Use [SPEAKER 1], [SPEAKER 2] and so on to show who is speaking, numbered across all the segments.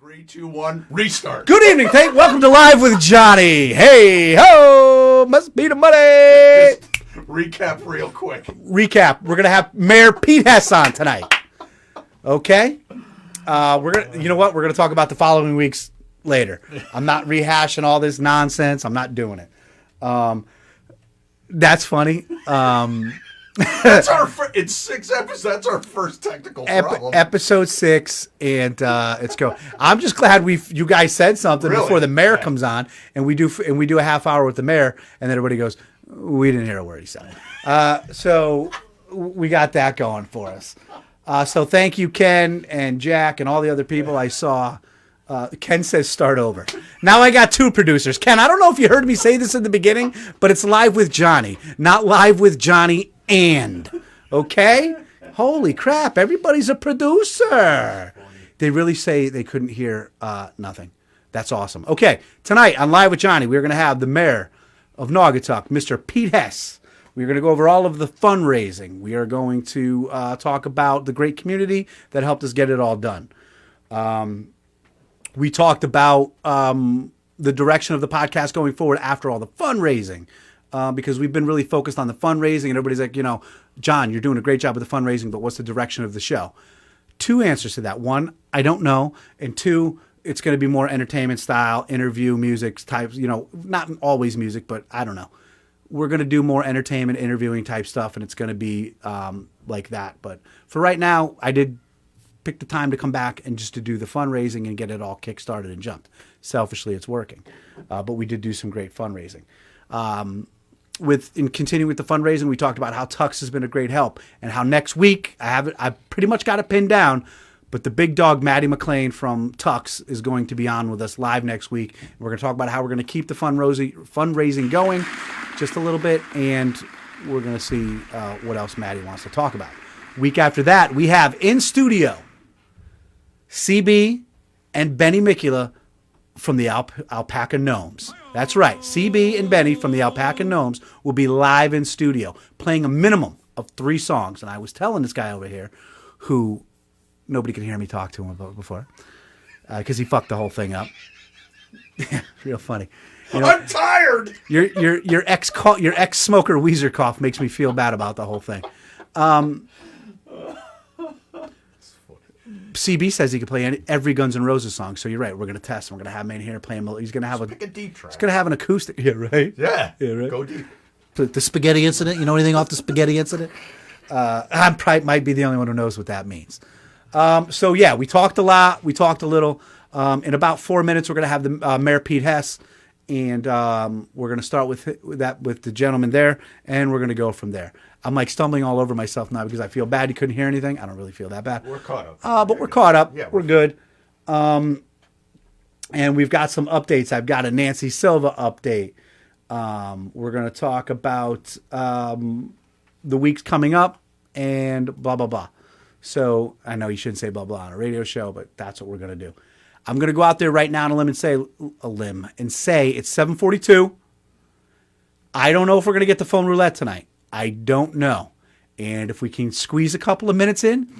[SPEAKER 1] 3, 2, 1, restart.
[SPEAKER 2] Good evening, welcome to Live with Johnny. Hey, ho, must be the money.
[SPEAKER 1] Just recap real quick.
[SPEAKER 2] Recap. We're gonna have Mayor Pete Hess on tonight. Okay. We're gonna. You know what? We're gonna talk about the following weeks later. I'm not rehashing all this nonsense. I'm not doing it. That's funny.
[SPEAKER 1] That's our it's 6 episodes. That's our first technical problem.
[SPEAKER 2] Episode 6, and it's go. I'm just glad you guys said something before the mayor comes on, and we do a half hour with the mayor, and then everybody goes, we didn't hear a word he said. So we got that going for us. So thank you, Ken and Jack and all the other people I saw. Ken says start over. Now I got 2 producers. Ken, I don't know if you heard me say this in the beginning, but it's Live with Johnny, not Live with Johnny okay? Holy crap, everybody's a producer. They really say they couldn't hear nothing. That's awesome. Okay, tonight on Live with Johnny, we're going to have the mayor of Naugatuck, Mr. Pete Hess. We're going to go over all of the fundraising. We are going to talk about the great community that helped us get it all done. We talked about the direction of the podcast going forward after all the fundraising. Because we've been really focused on the fundraising, and everybody's like, John, you're doing a great job with the fundraising, but what's the direction of the show? 2 answers to that. 1, I don't know. And 2, it's going to be more entertainment style, interview, music types, not always music, but I don't know. We're going to do more entertainment, interviewing type stuff, and it's going to be like that. But for right now, I did pick the time to come back and just to do the fundraising and get it all kick-started and jumped. Selfishly, it's working. But we did do some great fundraising. In continuing with the fundraising, we talked about how Tux has been a great help, and how next week I pretty much got it pinned down, but the big dog Maddie McLean from Tux is going to be on with us live next week. We're going to talk about how we're going to keep the fundraising going just a little bit, and we're going to see what else Maddie wants to talk about. Week after that, we have in studio CB and Benny Mikula from the Alpaca Gnomes. That's right. CB and Benny from the Alpaca Gnomes will be live in studio, playing a minimum of 3 songs. And I was telling this guy over here, who nobody can hear me talk to him about before, because he fucked the whole thing up. Real funny.
[SPEAKER 1] I'm tired.
[SPEAKER 2] Your ex-smoker Weezer cough makes me feel bad about the whole thing. CB says he can play every Guns N' Roses song, so you're right. We're going to test. We're going to have him in here playing. He's going to have
[SPEAKER 1] a deep track.
[SPEAKER 2] He's going to have an acoustic. Yeah, right.
[SPEAKER 1] Yeah,
[SPEAKER 2] right.
[SPEAKER 1] Go deep.
[SPEAKER 2] The spaghetti incident. You know anything off the spaghetti incident? I probably might be the only one who knows what that means. So yeah, we talked a lot. We talked a little. In about 4 minutes, we're going to have the Mayor Pete Hess, and we're going to start with the gentleman there, and we're going to go from there. I'm like stumbling all over myself now because I feel bad. You couldn't hear anything. I don't really feel that bad.
[SPEAKER 1] We're caught up.
[SPEAKER 2] But we're caught up.
[SPEAKER 1] Yeah,
[SPEAKER 2] we're good. And we've got some updates. I've got a Nancy Silva update. We're going to talk about the weeks coming up and blah, blah, blah. So I know you shouldn't say blah, blah on a radio show, but that's what we're going to do. I'm going to go out there right now on a limb and say it's 7:42. I don't know if we're going to get the phone roulette tonight. I don't know. And if we can squeeze a couple of minutes in,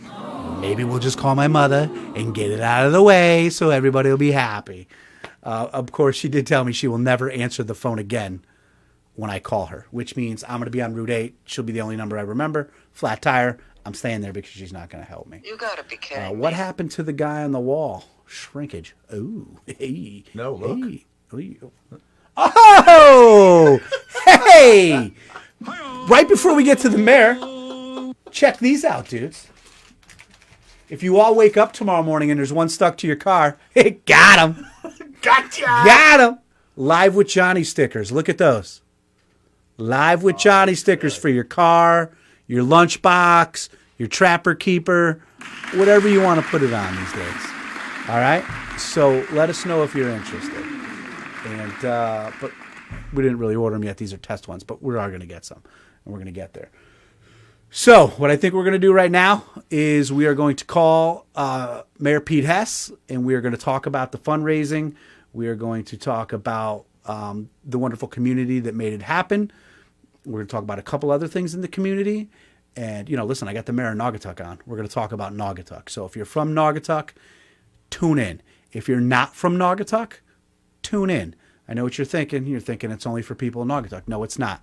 [SPEAKER 2] maybe we'll just call my mother and get it out of the way so everybody will be happy. Of course, she did tell me she will never answer the phone again when I call her, which means I'm going to be on Route 8. She'll be the only number I remember. Flat tire. I'm staying there because she's not going to help me.
[SPEAKER 3] You got to be kidding me.
[SPEAKER 2] What happened to the guy on the wall? Shrinkage. Ooh. Hey.
[SPEAKER 1] No, look.
[SPEAKER 2] Hey. Oh! Hey! Right before we get to the mayor, check these out, dudes. If you all wake up tomorrow morning and there's one stuck to your car, got him.
[SPEAKER 1] Gotcha.
[SPEAKER 2] Got him. Live with Johnny stickers. Look at those. Live with Johnny stickers for your car, your lunchbox, your trapper keeper, whatever you want to put it on these days. All right? So let us know if you're interested. And but we didn't really order them yet. These are test ones, but we are going to get some, and we're going to get there. So what I think we're going to do right now is we are going to call Mayor Pete Hess, and we are going to talk about the fundraising. We are going to talk about the wonderful community that made it happen. We're going to talk about a couple other things in the community. And, listen, I got the mayor of Naugatuck on. We're going to talk about Naugatuck. So if you're from Naugatuck, tune in. If you're not from Naugatuck, tune in. I know what you're thinking. You're thinking it's only for people in Naugatuck. No, it's not,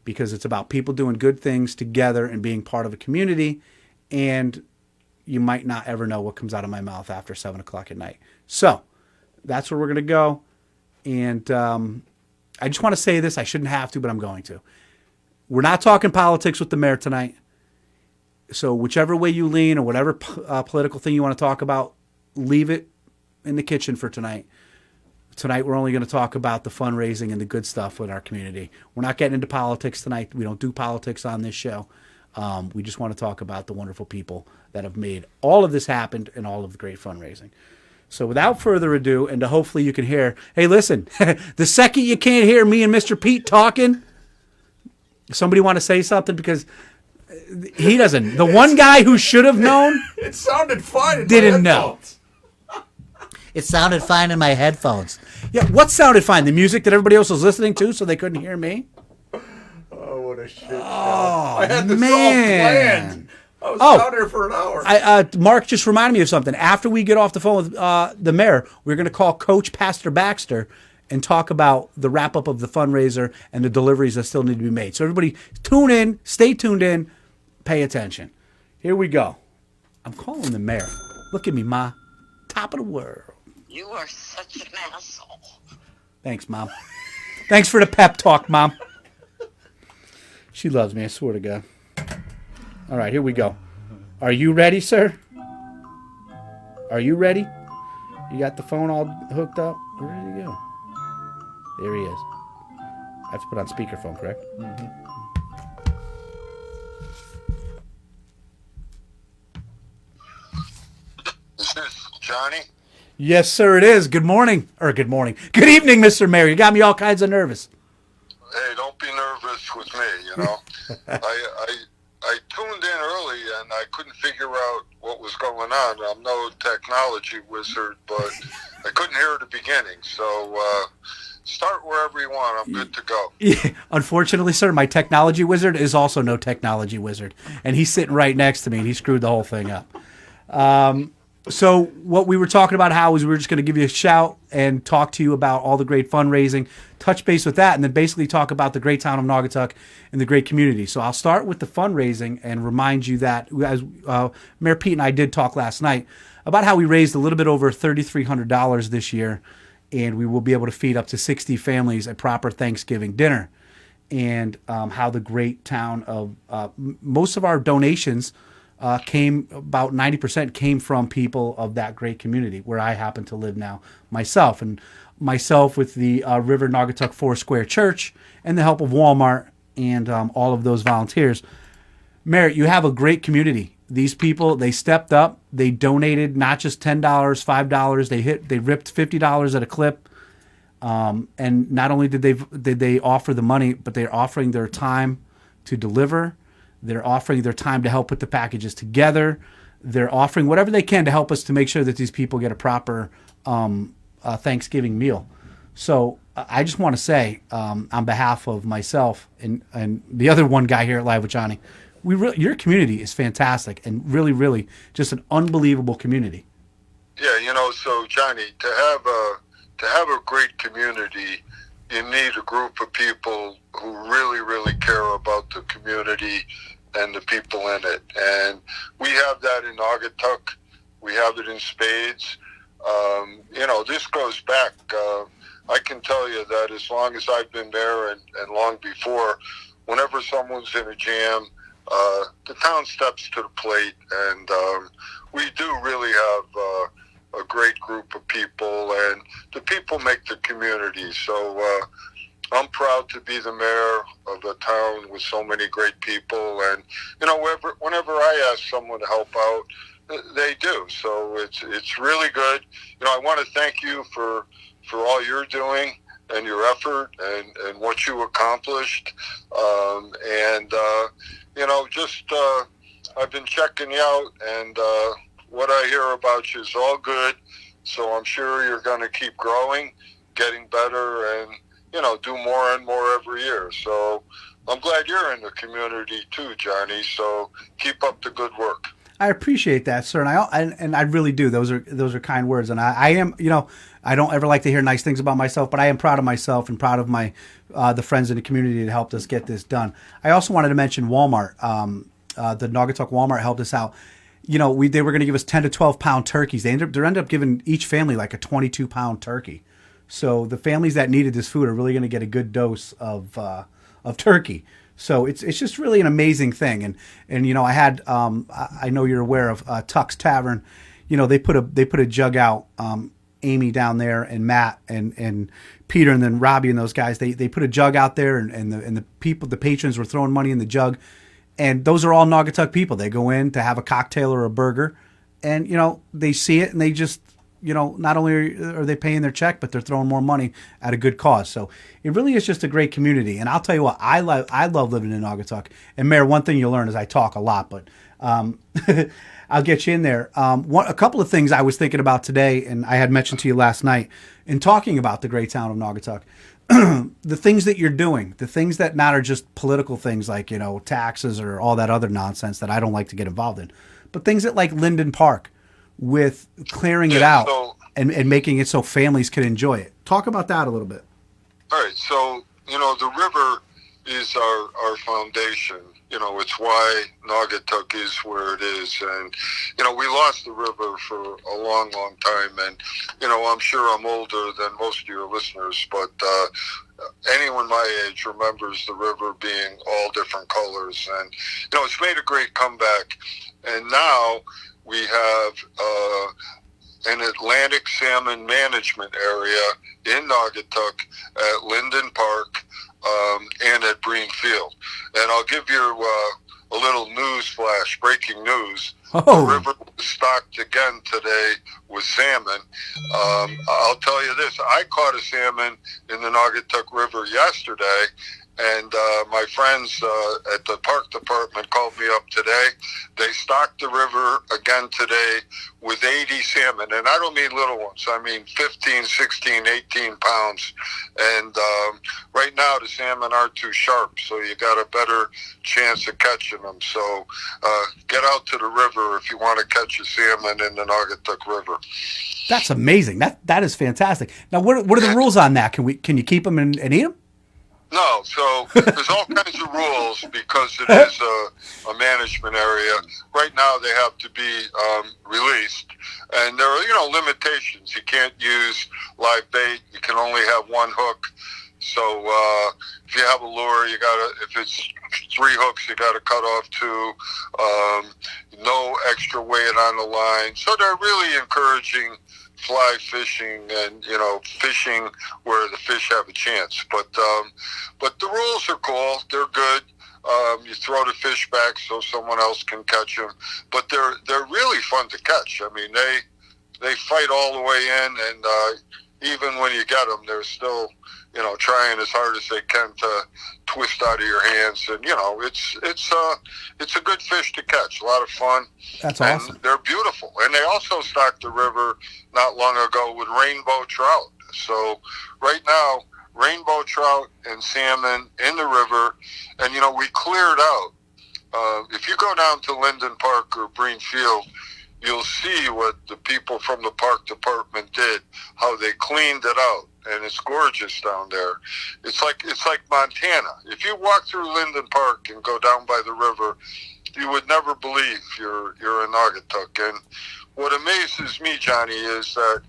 [SPEAKER 2] because it's about people doing good things together and being part of a community. And you might not ever know what comes out of my mouth after 7 o'clock at night. So that's where we're going to go. And I just want to say this. I shouldn't have to, but I'm going to. We're not talking politics with the mayor tonight. So whichever way you lean or whatever political thing you want to talk about, leave it in the kitchen for tonight. Tonight, we're only going to talk about the fundraising and the good stuff in our community. We're not getting into politics tonight. We don't do politics on this show. We just want to talk about the wonderful people that have made all of this happen and all of the great fundraising. So without further ado, and to hopefully you can hear, hey, listen, the second you can't hear me and Mr. Pete talking, somebody want to say something? Because he doesn't. The one guy who should have known.
[SPEAKER 1] It sounded fine.
[SPEAKER 2] Didn't know.
[SPEAKER 3] It sounded fine in my headphones.
[SPEAKER 2] Yeah, what sounded fine? The music that everybody else was listening to so they couldn't hear me?
[SPEAKER 1] Oh, what a shit show.
[SPEAKER 2] Oh,
[SPEAKER 1] I had this
[SPEAKER 2] man.
[SPEAKER 1] all planned. I was down there for an hour.
[SPEAKER 2] Mark just reminded me of something. After we get off the phone with the mayor, we're going to call Coach Pastor Baxter and talk about the wrap-up of the fundraiser and the deliveries that still need to be made. So everybody tune in, stay tuned in, pay attention. Here we go. I'm calling the mayor. Look at me, Ma. Top of the world.
[SPEAKER 4] You are such an asshole.
[SPEAKER 2] Thanks, Mom. Thanks for the pep talk, Mom. She loves me, I swear to God. All right, here we go. Are you ready, sir? Are you ready? You got the phone all hooked up? Where did he go? There he is. I have to put on speakerphone, correct? Mm-hmm.
[SPEAKER 5] Is this Johnny?
[SPEAKER 2] Yes, sir, it is. Good morning. Or good morning. Good evening, Mr. Mayor. You got me all kinds of nervous.
[SPEAKER 5] Hey, don't be nervous with me, you know. I tuned in early and I couldn't figure out what was going on. I'm no technology wizard, but I couldn't hear the beginning. So start wherever you want. I'm good to go.
[SPEAKER 2] Yeah, unfortunately, sir, my technology wizard is also no technology wizard. And he's sitting right next to me and he screwed the whole thing up. So what we were talking about, how is we were just going to give you a shout and talk to you about all the great fundraising, touch base with that, and then basically talk about the great town of Naugatuck and the great community. So I'll start with the fundraising and remind you that, as Mayor Pete and I did talk last night, about how we raised a little bit over $3,300 this year, and we will be able to feed up to 60 families a proper Thanksgiving dinner. And how the great town of, most of our donations came, about 90% came from people of that great community where I happen to live now myself. And myself with the River Naugatuck Foursquare Church and the help of Walmart and all of those volunteers. Mayor, you have a great community. These people, they stepped up. They donated not just $10, $5. They ripped $50 at a clip. And not only did they offer the money, but they're offering their time to deliver. They're offering their time to help put the packages together. They're offering whatever they can to help us to make sure that these people get a proper Thanksgiving meal. So I just want to say, on behalf of myself and the other one guy here at Live with Johnny, your community is fantastic and really, really just an unbelievable community.
[SPEAKER 5] Yeah, you know, so Johnny, to have a great community, you need a group of people who really, really care about the community and the people in it. And we have that in Naugatuck. We have it in spades. You know, this goes back. I can tell you that as long as I've been there and long before, whenever someone's in a jam, the town steps to the plate. And we do really have a great group of people, and the people make the community. So I'm proud to be the mayor of a town with so many great people. And, you know, whenever I ask someone to help out, they do. So it's really good. You know, I want to thank you for all you're doing and your effort and what you accomplished. You know, just I've been checking you out, and what I hear about you is all good. So I'm sure you're going to keep growing, getting better, and, you know, do more and more every year. So I'm glad you're in the community too, Johnny. So keep up the good work.
[SPEAKER 2] I appreciate that, sir, and I really do. Those are kind words, and I am, I don't ever like to hear nice things about myself, but I am proud of myself and proud of my the friends in the community that helped us get this done. I also wanted to mention Walmart. The Naugatuck Walmart helped us out. They were going to give us 10 to 12 pound turkeys. They ended up giving each family like a 22-pound turkey. So the families that needed this food are really going to get a good dose of turkey. So it's just really an amazing thing. And I had I know you're aware of Tuck's Tavern. They put a jug out. Amy down there and Matt and Peter and then Robbie and those guys. They put a jug out there and the patrons were throwing money in the jug. And those are all Naugatuck people. They go in to have a cocktail or a burger, and they see it and they just not only are they paying their check, but they're throwing more money at a good cause. So it really is just a great community. And I'll tell you what, I love living in Naugatuck. And Mayor, one thing you'll learn is I talk a lot, but I'll get you in there. A couple of things I was thinking about today, and I had mentioned to you last night in talking about the great town of Naugatuck. The things that you're doing, the things that not are just political things like, taxes or all that other nonsense that I don't like to get involved in, but things that like Linden Park with clearing it out and making it so families can enjoy it. Talk about that a little bit.
[SPEAKER 5] All right. So, the river is our foundation. It's why Naugatuck is where it is. And, we lost the river for a long, long time. And, I'm sure I'm older than most of your listeners, but anyone my age remembers the river being all different colors. And, it's made a great comeback. And now we have an Atlantic salmon management area in Naugatuck at Linden Park and at Breen Field. And I'll give you a little news flash, breaking news.
[SPEAKER 2] Oh.
[SPEAKER 5] The river was stocked again today with salmon. I'll tell you this, I caught a salmon in the Naugatuck River yesterday, and my friends at the park department called me up today. They stocked the river again today with 80 salmon, and I don't mean little ones. I mean 15, 16, 18 pounds. And right now the salmon aren't too sharp, so you got a better chance of catching them. So get out to the river if you want to catch a salmon in the Naugatuck River.
[SPEAKER 2] That's amazing. That is fantastic. Now, what are the rules on that? Can you keep them and eat them?
[SPEAKER 5] No, so there's all kinds of rules because it is a management area. Right now they have to be released, and there are limitations. You can't use live bait. You can only have one hook. So if you have a lure, if it's 3 hooks, you got to cut off 2. No extra weight on the line. So they're really encouraging fly fishing and fishing where the fish have a chance. But the rules are cool. They're good. You throw the fish back so someone else can catch them. But they're really fun to catch. I mean, they fight all the way in, and even when you get them, they're still trying as hard as they can to twist out of your hands. And it's a good fish to catch. A lot of fun.
[SPEAKER 2] That's awesome.
[SPEAKER 5] And they're beautiful. And they also stocked the river not long ago with rainbow trout. So right now, rainbow trout and salmon in the river. And we cleared out. If you go down to Linden Park or Breen Field, you'll see what the people from the park department did, how they cleaned it out. And it's gorgeous down there. It's like Montana. If you walk through Linden Park and go down by the river, you would never believe you're in Naugatuck. And what amazes me, Johnny, is that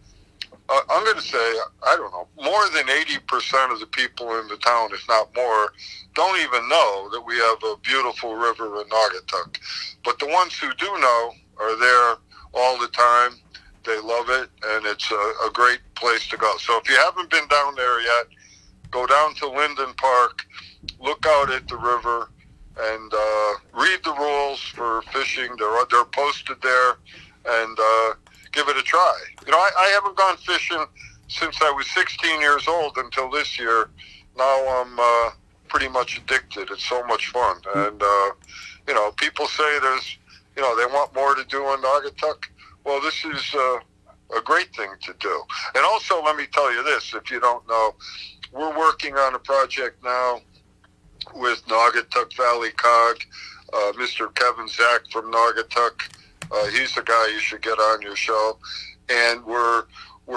[SPEAKER 5] I'm going to say, I don't know, more than 80% of the people in the town, if not more, don't even know that we have a beautiful river in Naugatuck. But the ones who do know are there all the time. They love it, and it's a great place to go. So if you haven't been down there yet, go down to Linden Park, look out at the river, and read the rules for fishing. They're posted there, and give it a try. I haven't gone fishing since I was 16 years old until this year. Now I'm pretty much addicted. It's so much fun. And, people say there's, they want more to do in Naugatuck. Well, this is a great thing to do. And also, let me tell you this, if you don't know, we're working on a project now with Naugatuck Valley Cog, Mr. Kevin Zach from Naugatuck. He's the guy you should get on your show. And we're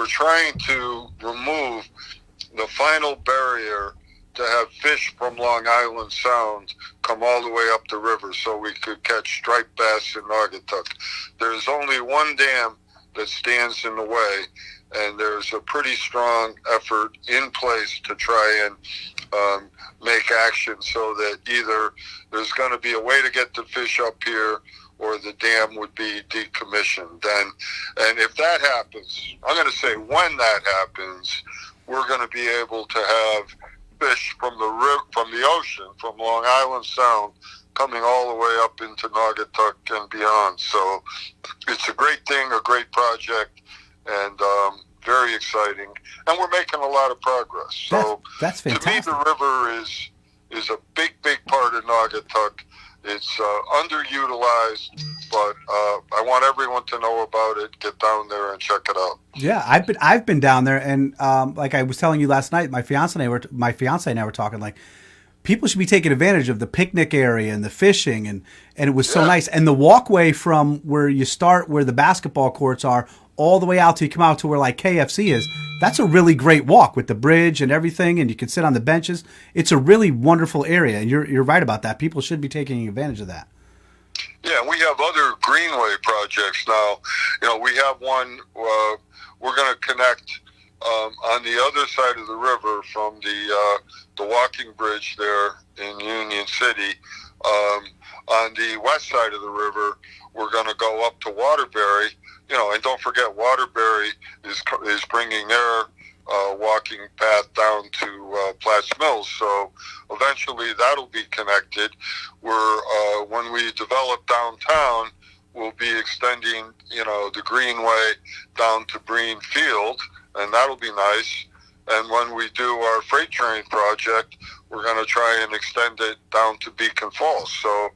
[SPEAKER 5] trying to remove the final barrier to have fish from Long Island Sound come all the way up the river so we could catch striped bass in Naugatuck. There's only one dam that stands in the way, and there's a pretty strong effort in place to try and make action so that either there's going to be a way to get the fish up here or the dam would be decommissioned. And if that happens, I'm going to say when that happens, we're going to be able to have fish from the ocean, from Long Island Sound, coming all the way up into Naugatuck and beyond. So it's a great thing, a great project, and very exciting. And we're making a lot of progress. So
[SPEAKER 2] that's fantastic.
[SPEAKER 5] To me, the river is a big, big part of Naugatuck. It's underutilized, but I want everyone to know about it. Get down there and check it out.
[SPEAKER 2] Yeah, I've been down there, and like I was telling you last night, my fiance and I were talking, like, people should be taking advantage of the picnic area and the fishing, and it was so nice. And the walkway from where you start, where the basketball courts are, all the way out till you come out to where like KFC is. That's a really great walk with the bridge and everything, and you can sit on the benches. It's a really wonderful area, and you're right about that. People should be taking advantage of that.
[SPEAKER 5] Yeah, we have other Greenway projects now. You know, we have one, we're going to connect on the other side of the river from the walking bridge there in Union City. On the west side of the river, we're going to go up to Waterbury. You know, and don't forget, Waterbury is bringing their walking path down to Platts Mills. So eventually that'll be connected. When we develop downtown, we'll be extending, the Greenway down to Breen Field, and that'll be nice. And when we do our freight train project, we're going to try and extend it down to Beacon Falls. So,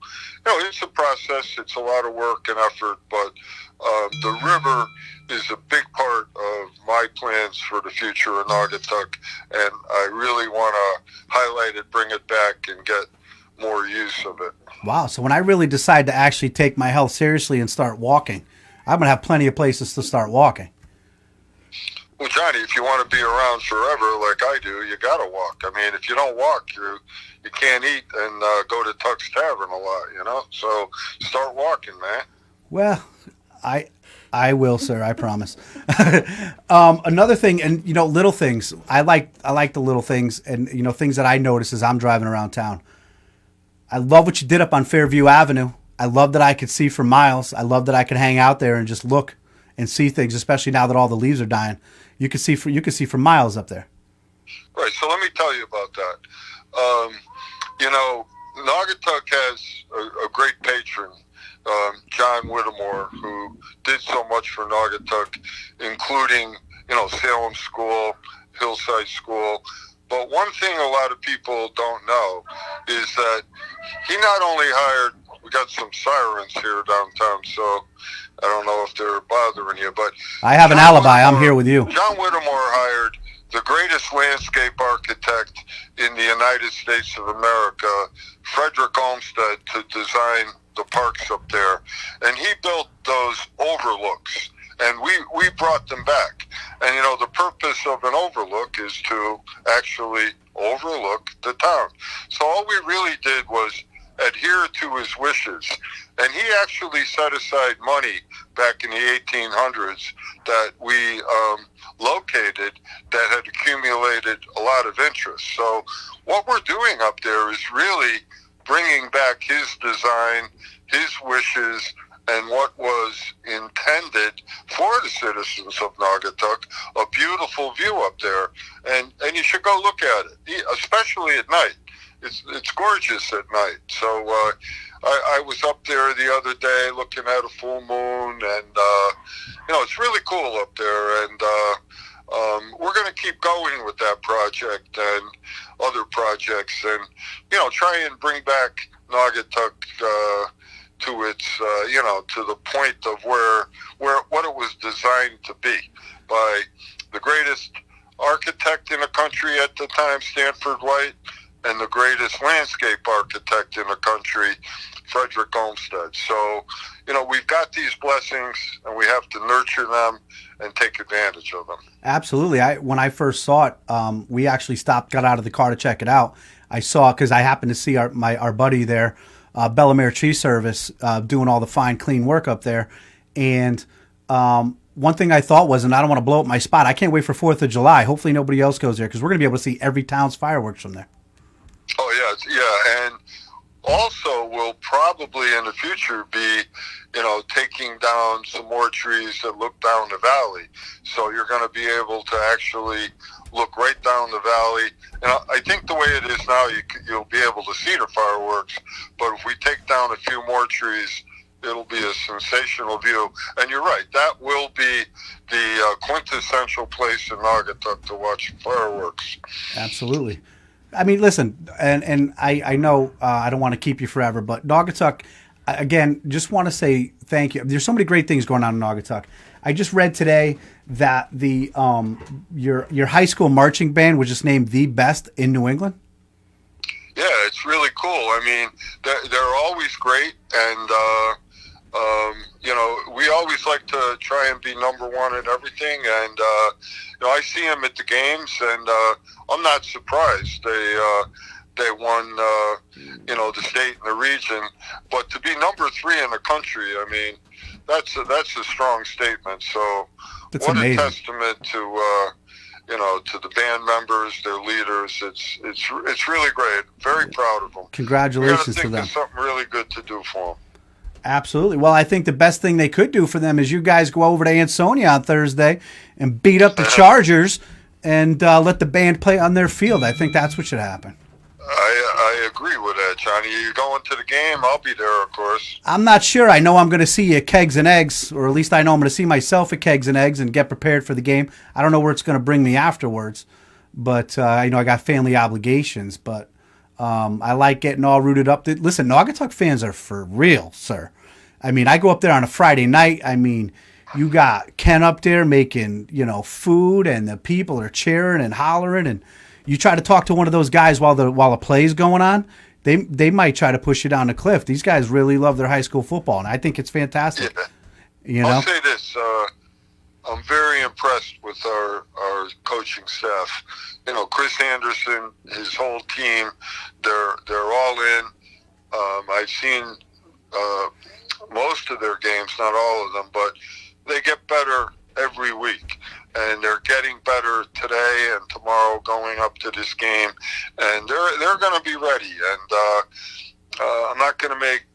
[SPEAKER 5] it's a process. It's a lot of work and effort, but the river is a big part of my plans for the future of Naugatuck, and I really want to highlight it, bring it back, and get more use of it.
[SPEAKER 2] Wow. So when I really decide to actually take my health seriously and start walking, I'm going to have plenty of places to start walking.
[SPEAKER 5] Well, Johnny, if you want to be around forever like I do, you got to walk. I mean, if you don't walk, you can't eat and go to Tuck's Tavern a lot, So start walking, man. Well,
[SPEAKER 2] I will, sir. I promise. Another thing, and little things. I like the little things, and things that I notice as I'm driving around town. I love what you did up on Fairview Avenue. I love that I could see for miles. I love that I could hang out there and just look and see things, especially now that all the leaves are dying. You could see for miles up there.
[SPEAKER 5] Right. So let me tell you about that. Naugatuck has a great patron, John Whittemore, who did so much for Naugatuck, including, Salem School, Hillside School. But one thing a lot of people don't know is that he not only hired, we got some sirens here downtown, so I don't know if they're bothering you, but
[SPEAKER 2] I have an alibi. I'm here with you.
[SPEAKER 5] John Whittemore hired the greatest landscape architect in the United States of America, Frederick Olmsted, to design the parks up there. And he built those overlooks, and we brought them back. And, the purpose of an overlook is to actually overlook the town. So all we really did was adhere to his wishes. And he actually set aside money back in the 1800s that we located that had accumulated a lot of interest. So what we're doing up there is really bringing back his design, his wishes, and what was intended for the citizens of Naugatuck, a beautiful view up there. And you should go look at it, especially at night. It's gorgeous at night. So I was up there the other day looking at a full moon, and it's really cool up there. And we're going to keep going with that project and other projects, and try and bring back Naugatuck to its to the point of where what it was designed to be by the greatest architect in the country at the time, Stanford White, and the greatest landscape architect in the country, Frederick Olmsted. So, we've got these blessings, and we have to nurture them and take advantage of them.
[SPEAKER 2] Absolutely. When I first saw it, we actually got out of the car to check it out. I saw, because I happened to see our buddy there, Bellamere Tree Service, doing all the fine, clean work up there. And one thing I thought was, and I don't want to blow up my spot, I can't wait for 4th of July. Hopefully nobody else goes there, because we're going to be able to see every town's fireworks from there.
[SPEAKER 5] Oh, yeah. And also, we'll probably in the future be, taking down some more trees that look down the valley. So you're going to be able to actually look right down the valley. And I think the way it is now, you'll be able to see the fireworks. But if we take down a few more trees, it'll be a sensational view. And you're right, that will be the quintessential place in Naugatuck to watch fireworks.
[SPEAKER 2] Absolutely. I mean, listen, and I know I don't want to keep you forever, but Naugatuck, again, just want to say thank you. There's so many great things going on in Naugatuck. I just read today that the your high school marching band was just named the best in New England.
[SPEAKER 5] Yeah, it's really cool. I mean, they're always great, and we always like to try and be number one in everything. And I see them at the games, and I'm not surprised they won the state and the region. But to be number 3 in the country, I mean, that's a strong statement. So
[SPEAKER 2] That's
[SPEAKER 5] what
[SPEAKER 2] amazing.
[SPEAKER 5] a testament to to the band members, their leaders. It's really great. Very proud of them.
[SPEAKER 2] Congratulations to them.
[SPEAKER 5] There's something really good to do for them.
[SPEAKER 2] Absolutely. Well, I think the best thing they could do for them is you guys go over to Ansonia on Thursday and beat up the Chargers and let the band play on their field. I think that's what should happen.
[SPEAKER 5] I agree with that, Johnny. You're going to the game. I'll be there, of course.
[SPEAKER 2] I'm not sure. I know I'm going to see you at Kegs and Eggs, or at least I know I'm going to see myself at Kegs and Eggs and get prepared for the game. I don't know where it's going to bring me afterwards, but I got family obligations. But I like getting all rooted up. Listen, Naugatuck fans are for real, sir. I mean, I go up there on a Friday night. I mean, you got Ken up there making, food, and the people are cheering and hollering, and you try to talk to one of those guys while the play's going on, they might try to push you down the cliff. These guys really love their high school football, and I think it's fantastic.
[SPEAKER 5] Yeah. I'll say this. I'm very impressed with our coaching staff. Chris Anderson, his whole team, they're all in. I've seen most of their games, not all of them, but they get better every week. And they're getting better today and tomorrow going up to this game. And they're going to be ready. And I'm not going to make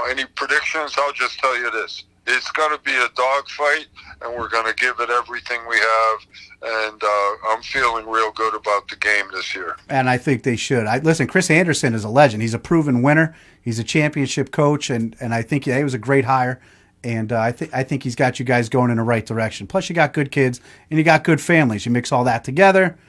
[SPEAKER 5] any predictions. I'll just tell you this. It's going to be a dogfight, and we're going to give it everything we have. And I'm feeling real good about the game this year. And
[SPEAKER 2] I think they should. Listen, Chris Anderson is a legend. He's a proven winner. He's a championship coach, and I think he was a great hire. And I think he's got you guys going in the right direction. Plus, you got good kids, and you got good families. You mix all that together,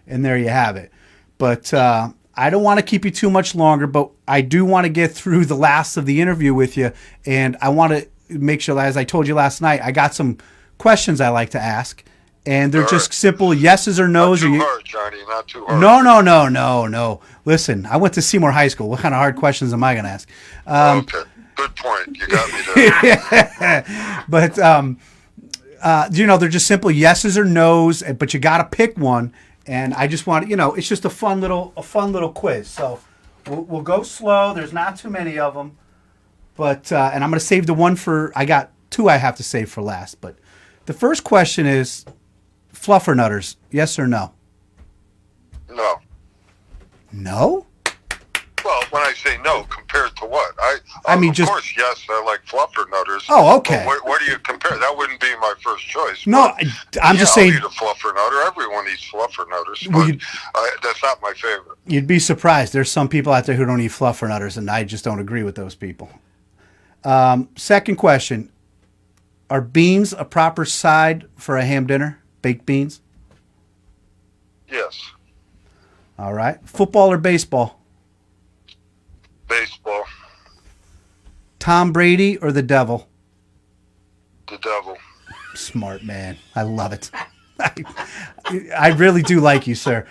[SPEAKER 2] and there you have it. But I don't want to keep you too much longer, but I do want to get through the last of the interview with you. And I want to make sure, as I told you last night, I got some questions I like to ask. And they're just simple yeses or nos.
[SPEAKER 5] Not too hard, Johnny. Not too hard.
[SPEAKER 2] No. Listen, I went to Seymour High School. What kind of hard questions am I going to ask?
[SPEAKER 5] Okay. Good point. You got me there.
[SPEAKER 2] But they're just simple yeses or nos. But you got to pick one. And I just want it's just a fun little quiz. So we'll go slow. There's not too many of them. But and I'm going to save the one I got 2 I have to save for last. But the first question is fluffernutters, yes or no?
[SPEAKER 5] No.
[SPEAKER 2] No?
[SPEAKER 5] Well, when I say no, compared to what? Of course, yes, I like fluffernutters.
[SPEAKER 2] Oh, okay.
[SPEAKER 5] What do you compare? That wouldn't be my first choice.
[SPEAKER 2] No, I'm just saying.
[SPEAKER 5] I'll eat a fluffernutter. Everyone eats fluffernutters, but that's not my favorite.
[SPEAKER 2] You'd be surprised. There's some people out there who don't eat fluffernutters, and I just don't agree with those people. Second question. Are beans a proper side for a ham dinner? Baked beans?
[SPEAKER 5] Yes.
[SPEAKER 2] All right. Football or baseball?
[SPEAKER 5] Baseball.
[SPEAKER 2] Tom Brady or the devil?
[SPEAKER 5] The devil.
[SPEAKER 2] Smart man. I love it. I really do like you, sir.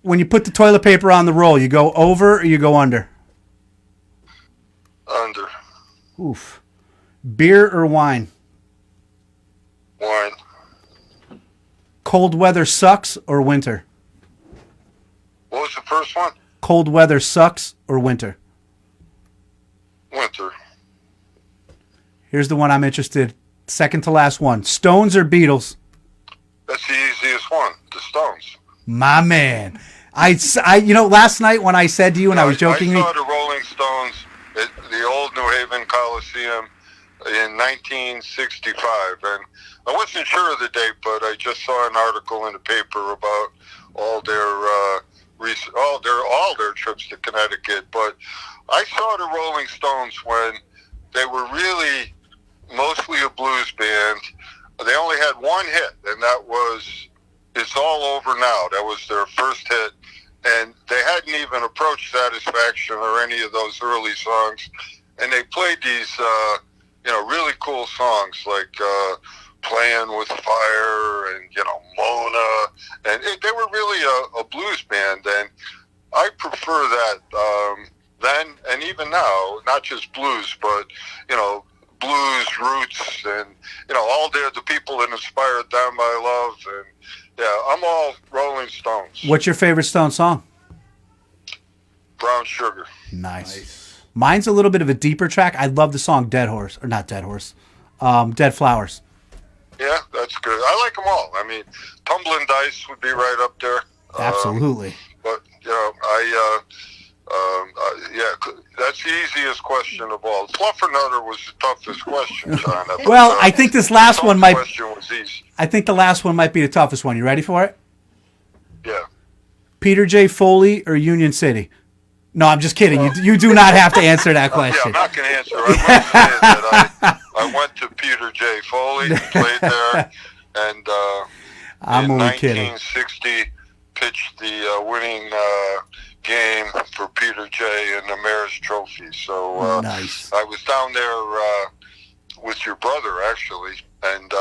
[SPEAKER 2] when you put the toilet paper on the roll, you go over or you go under?
[SPEAKER 5] Under.
[SPEAKER 2] Oof. Beer or wine?
[SPEAKER 5] Wine.
[SPEAKER 2] Cold weather sucks or winter?
[SPEAKER 5] What was the first one?
[SPEAKER 2] Cold weather sucks or winter?
[SPEAKER 5] Winter.
[SPEAKER 2] Here's the one I'm interested. Second to last one. Stones or Beatles?
[SPEAKER 5] That's the easiest one. The Stones.
[SPEAKER 2] My man. Last night when I said to you and I was jokingly.
[SPEAKER 5] I saw the Rolling Stones at the old New Haven Coliseum in 1965, and I wasn't sure of the date, but I just saw an article in the paper about all their trips to Connecticut. But I saw the Rolling Stones when they were really mostly a blues band. They only had one hit, and that was "It's All Over Now." That was their first hit, and they hadn't even approached Satisfaction or any of those early songs. And they played these, really cool songs like "Playing with Fire" and "Mona," and they were really a blues band. And I prefer that then and even now, not just blues, but blues roots and all the people that inspired them I love. And yeah, I'm all Rolling Stones.
[SPEAKER 2] What's your favorite Stone song?
[SPEAKER 5] Brown Sugar.
[SPEAKER 2] Nice. Mine's a little bit of a deeper track. I love the song Dead Horse, or not Dead Horse, Dead Flowers.
[SPEAKER 5] Yeah, that's good. I like them all. I mean, Tumbling Dice would be right up there.
[SPEAKER 2] Absolutely.
[SPEAKER 5] But that's the easiest question of all. Fluffer Nutter was the toughest question, John.
[SPEAKER 2] Well, I think this last one might.
[SPEAKER 5] Question was easy.
[SPEAKER 2] I think the last one might be the toughest one. You ready for it?
[SPEAKER 5] Yeah.
[SPEAKER 2] Peter J. Foley or Union City? No, I'm just kidding. You do not have to answer that question.
[SPEAKER 5] Yeah, I'm not going to answer. I will say that I went to Peter J. Foley, played there, and
[SPEAKER 2] I'm
[SPEAKER 5] in
[SPEAKER 2] only kidding.
[SPEAKER 5] 1960 pitched the winning game for Peter J. in the Mayor's Trophy. So
[SPEAKER 2] nice.
[SPEAKER 5] I was down there with your brother, actually, and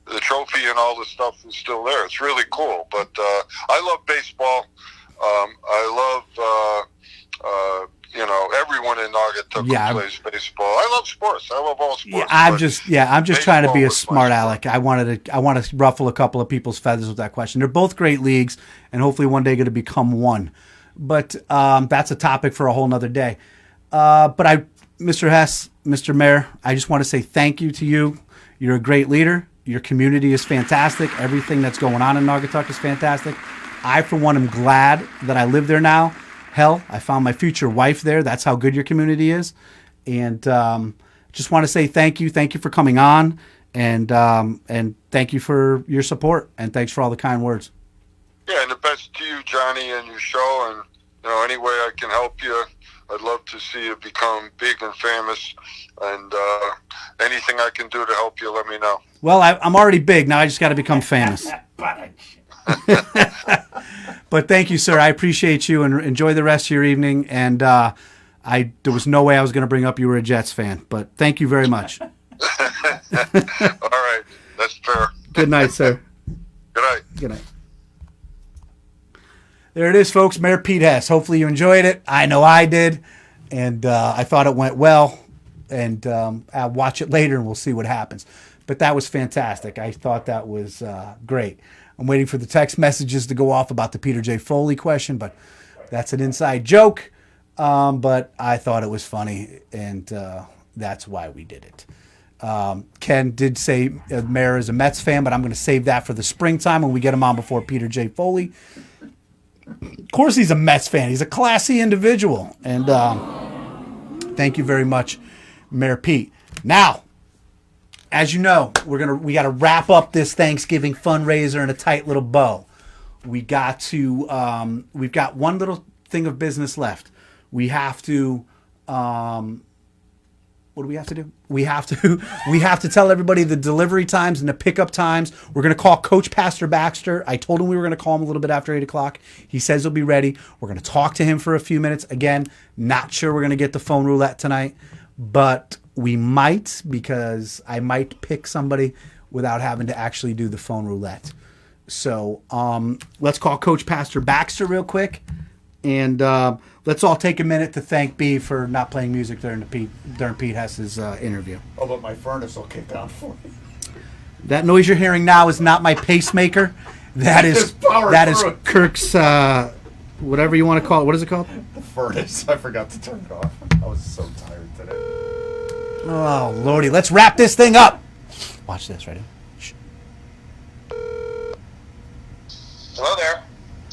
[SPEAKER 5] the trophy and all the stuff is still there. It's really cool. But I love baseball. I love everyone in Naugatuck who plays baseball. I love sports. I love all sports.
[SPEAKER 2] I'm just trying to be a
[SPEAKER 5] was
[SPEAKER 2] smart
[SPEAKER 5] my
[SPEAKER 2] aleck. I want to ruffle a couple of people's feathers with that question. They're both great leagues, and hopefully one day going to become one. But that's a topic for a whole nother day. Mr. Hess, Mr. Mayor, I just want to say thank you to you. You're a great leader. Your community is fantastic. Everything that's going on in Naugatuck is fantastic. I, for one, am glad that I live there now. Hell, I found my future wife there. That's how good your community is. And just want to say thank you. Thank you for coming on. And thank you for your support. And thanks for all the kind words.
[SPEAKER 5] Yeah, and the best to you, Johnny, and your show. And, any way I can help you, I'd love to see you become big and famous. And anything I can do to help you, let me know.
[SPEAKER 2] Well, I'm already big. Now I just got to become famous. But thank you, sir. I appreciate you, and enjoy the rest of your evening. And there was no way I was going to bring up you were a Jets fan, but thank you very much.
[SPEAKER 5] All right. That's fair.
[SPEAKER 2] Good night, sir.
[SPEAKER 5] Good night.
[SPEAKER 2] Good night. There it is, folks. Mayor Pete Hess. Hopefully you enjoyed it. I know I did. And I thought it went well. And I'll watch it later, and we'll see what happens. But that was fantastic. I thought that was great. I'm waiting for the text messages to go off about the Peter J. Foley question, but that's an inside joke. But I thought it was funny, and that's why we did it. Ken did say Mayor is a Mets fan, but I'm going to save that for the springtime when we get him on before Peter J. Foley. Of course he's a Mets fan. He's a classy individual. And thank you very much, Mayor Pete. Now, as you know, we got to wrap up this Thanksgiving fundraiser in a tight little bow. We've got one little thing of business left. We have to what do we have to do? We have to tell everybody the delivery times and the pickup times. We're going to call Coach Pastor Baxter. I told him we were going to call him a little bit after 8 o'clock. He says he'll be ready. We're going to talk to him for a few minutes. Again, not sure we're going to get the phone roulette tonight, but we might, because I might pick somebody without having to actually do the phone roulette. So let's call Coach Pastor Baxter real quick, and let's all take a minute to thank B for not playing music during Pete Hess's interview.
[SPEAKER 1] Oh, but my furnace will kick on for me.
[SPEAKER 2] That noise you're hearing now is not my pacemaker. That is Kirk's whatever you want to call it. What is it called?
[SPEAKER 1] The furnace. I forgot to turn it off. I was so tired today.
[SPEAKER 2] Oh Lordy, let's wrap this thing up. Watch this, ready? Shh.
[SPEAKER 5] Hello there.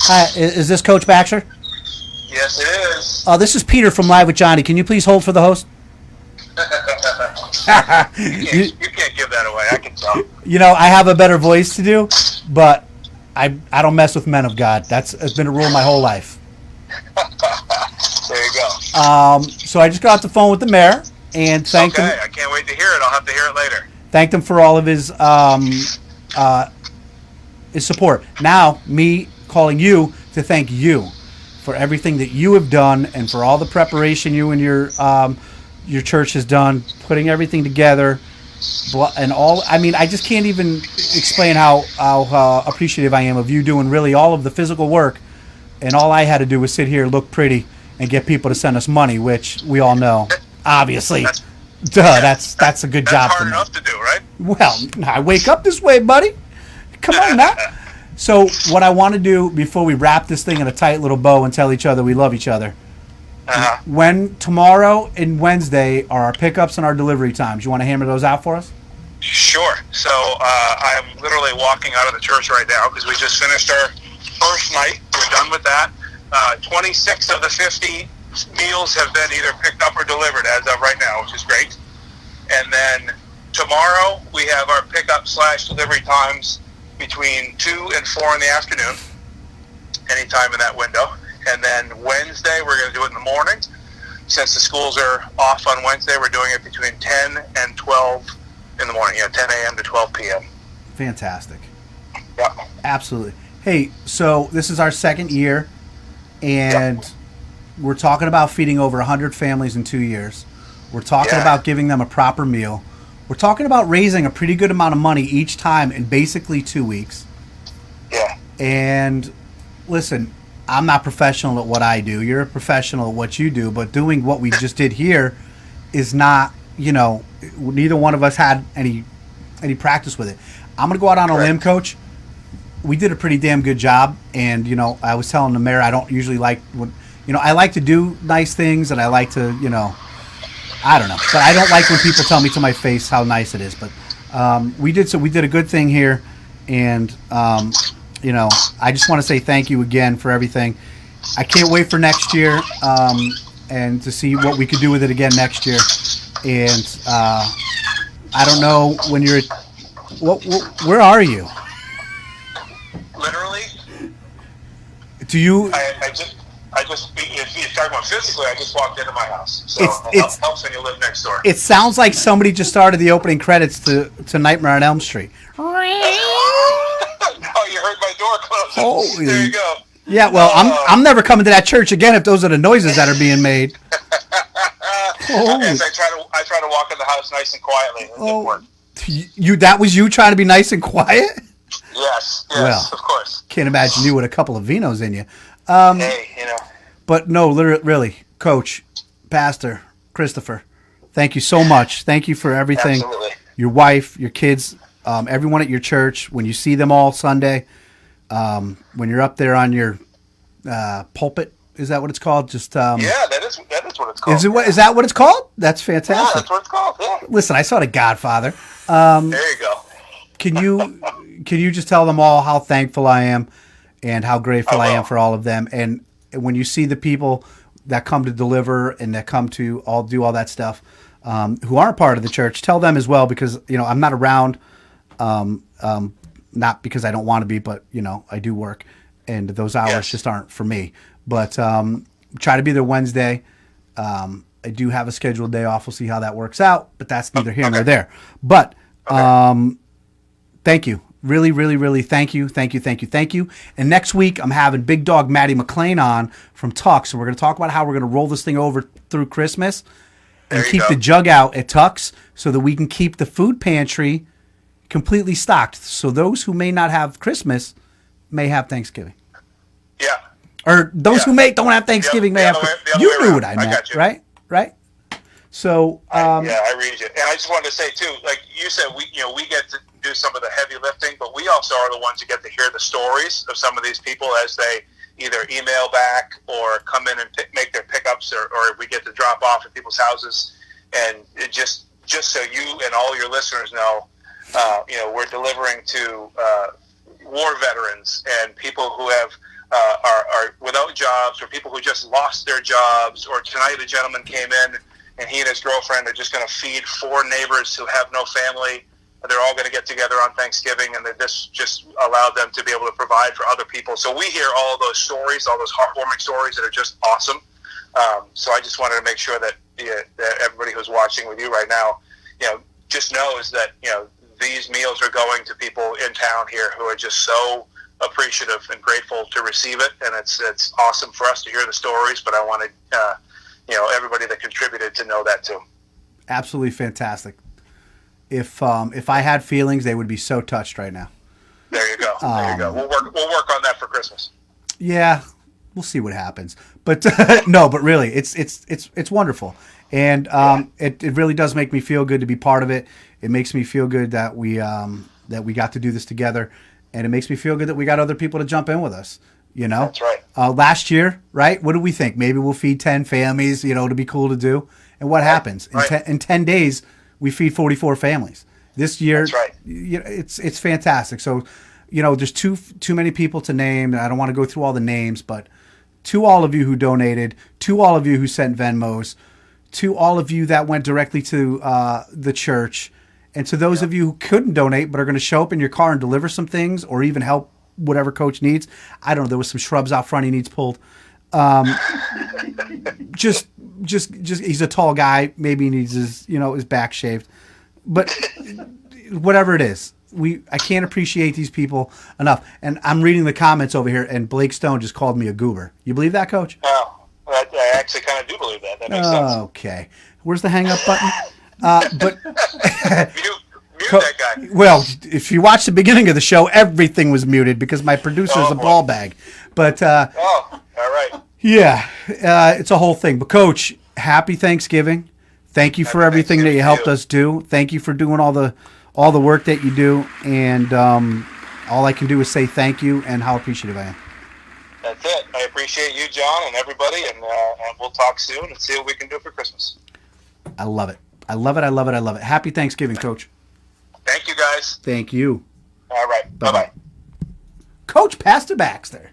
[SPEAKER 2] Hi, is this Coach Baxter?
[SPEAKER 5] Yes, it is.
[SPEAKER 2] This is Peter from Live with Johnny. Can you please hold for the host?
[SPEAKER 5] You can't give that away. I can tell.
[SPEAKER 2] You know, I have a better voice to do, but I don't mess with men of God. It's been a rule my whole life.
[SPEAKER 5] There you go.
[SPEAKER 2] So I just got off the phone with the mayor and thanked him.
[SPEAKER 5] I can't wait to hear it. I'll have to hear it later.
[SPEAKER 2] Thanked him for all of his support. Now, me calling you to thank you for everything that you have done and for all the preparation you and your church has done, putting everything together, and all. I mean, I just can't even explain how appreciative I am of you doing really all of the physical work, and all I had to do was sit here, look pretty, and get people to send us money, which we all know, obviously. That's a good job for me.
[SPEAKER 5] That's hard enough to do, right?
[SPEAKER 2] Well, I wake up this way, buddy. Come on now. So what I want to do before we wrap this thing in a tight little bow and tell each other we love each other, when tomorrow and Wednesday are our pickups and our delivery times, you want to hammer those out for us?
[SPEAKER 5] Sure. So I'm literally walking out of the church right now because we just finished our first night. We're done with that. 26 of the 50 meals have been either picked up or delivered as of right now, which is great. And then tomorrow we have our pickup/delivery times between 2 and 4 in the afternoon, anytime in that window. And then Wednesday we're going to do it in the morning. Since the schools are off on Wednesday, we're doing it between 10 and 12 in the morning, 10 a.m. to 12 p.m.
[SPEAKER 2] Fantastic.
[SPEAKER 5] Yeah.
[SPEAKER 2] Absolutely. Hey, so this is our second year, and we're talking about feeding over 100 families in 2 years. We're talking about giving them a proper meal. We're talking about raising a pretty good amount of money each time in basically 2 weeks.
[SPEAKER 5] Yeah.
[SPEAKER 2] And listen, I'm not professional at what I do. You're a professional at what you do, but doing what we just did here is not, neither one of us had any practice with it. I'm going to go out on a limb, Coach. We did a pretty damn good job, and, I was telling the mayor I don't usually like when, I like to do nice things, and I like to, I don't know. But I don't like when people tell me to my face how nice it is. But we did a good thing here, and I just want to say thank you again for everything. I can't wait for next year and to see what we could do with it again next year. And I don't know when you're. Where are you?
[SPEAKER 5] Literally.
[SPEAKER 2] Do you?
[SPEAKER 5] I just, if you're talking about physically, I just walked into my house. So it helps when you live next door.
[SPEAKER 2] It sounds like somebody just started the opening credits to Nightmare on Elm Street.
[SPEAKER 5] Oh, you heard my door closing.
[SPEAKER 2] Holy.
[SPEAKER 5] There you go.
[SPEAKER 2] Yeah, well, I'm never coming to that church again if those are the noises that are being made.
[SPEAKER 5] Yes, I try to walk in the house nice and quietly. It didn't work.
[SPEAKER 2] That was you trying to be nice and quiet?
[SPEAKER 5] Yes,
[SPEAKER 2] well,
[SPEAKER 5] of course.
[SPEAKER 2] Can't imagine you with a couple of vinos in you.
[SPEAKER 5] Hey,
[SPEAKER 2] But no, really, Coach, Pastor, Christopher, thank you so much. Thank you for everything.
[SPEAKER 5] Absolutely.
[SPEAKER 2] Your wife, your kids, everyone at your church, when you see them all Sunday, when you're up there on your pulpit, is that what it's called? Just
[SPEAKER 5] that is what it's called.
[SPEAKER 2] Is that what it's called? That's fantastic.
[SPEAKER 5] Yeah, that's what it's called. Yeah.
[SPEAKER 2] Listen, I saw The Godfather.
[SPEAKER 5] There you go.
[SPEAKER 2] Can you just tell them all how thankful I am and how grateful I am for all of them? And when you see the people that come to deliver and that come to do all that stuff, who aren't part of the church, tell them as well, because I'm not around, not because I don't want to be, but I do work, and those hours just aren't for me. But try to be there Wednesday. I do have a scheduled day off. We'll see how that works out, but that's neither here nor there. But thank you. Really, really, really thank you. And next week, I'm having Big Dog Matty McLean on from Tuck's, and we're going to talk about how we're going to roll this thing over through Christmas and keep the jug out at Tuck's so that we can keep the food pantry completely stocked. So those who may not have Christmas may have Thanksgiving.
[SPEAKER 6] Yeah.
[SPEAKER 2] Or those who don't have Thanksgiving may have. You knew what I meant,
[SPEAKER 6] got you.
[SPEAKER 2] right? Right. So
[SPEAKER 6] I read you, and I just wanted to say too, like you said, we get to do some of the heavy lifting, but we also are the ones who get to hear the stories of some of these people as they either email back or come in and make their pickups, or we get to drop off at people's houses, and it just so you and all your listeners know, we're delivering to war veterans and people who have. Are without jobs, or people who just lost their jobs, or tonight a gentleman came in and he and his girlfriend are just going to feed 4 neighbors who have no family. They're all going to get together on Thanksgiving, and this just allowed them to be able to provide for other people. So we hear all those stories, all those heartwarming stories that are just awesome. So I just wanted to make sure that everybody who's watching with you right now, just knows that these meals are going to people in town here who are just so appreciative and grateful to receive it, and it's awesome for us to hear the stories. But I wanted everybody that contributed to know that too.
[SPEAKER 2] Absolutely fantastic. If I had feelings, they would be so touched right now.
[SPEAKER 6] There you go. We'll work on that for Christmas.
[SPEAKER 2] Yeah, we'll see what happens. But no, but really, it's wonderful, and it really does make me feel good to be part of it. It makes me feel good that we got to do this together. And it makes me feel good that we got other people to jump in with us,
[SPEAKER 6] That's right.
[SPEAKER 2] Last year, right? What did we think? Maybe we'll feed 10 families, to be cool to do. And what happens? In 10 days, we feed 44 families. This year,
[SPEAKER 6] that's right.
[SPEAKER 2] It's fantastic. So, there's too many people to name. I don't want to go through all the names, but to all of you who donated, to all of you who sent Venmos, to all of you that went directly to the church, and to those of you who couldn't donate but are going to show up in your car and deliver some things, or even help whatever Coach needs. I don't know. There was some shrubs out front he needs pulled. Just he's a tall guy. Maybe he needs his back shaved. But whatever it is, I can't appreciate these people enough. And I'm reading the comments over here, and Blake Stone just called me a goober. You believe that, Coach?
[SPEAKER 6] Oh, I actually kind of do believe that. That makes sense.
[SPEAKER 2] Okay. Where's the hang up button? But
[SPEAKER 6] mute that guy.
[SPEAKER 2] Well, if you watch the beginning of the show, everything was muted because my producer's a ball bag. But
[SPEAKER 6] all right.
[SPEAKER 2] Yeah, it's a whole thing. But Coach, happy Thanksgiving. Thank you for everything that you helped us do. Thank you for doing all the work that you do. And all I can do is say thank you and how appreciative I am.
[SPEAKER 6] That's it. I appreciate you, John, and everybody, and we'll talk soon and see what we can do for Christmas.
[SPEAKER 2] I love it. I love it. I love it. I love it. Happy Thanksgiving, Coach.
[SPEAKER 6] Thank you, guys.
[SPEAKER 2] Thank you.
[SPEAKER 6] All right. Bye-bye.
[SPEAKER 2] Coach Pastor Baxter.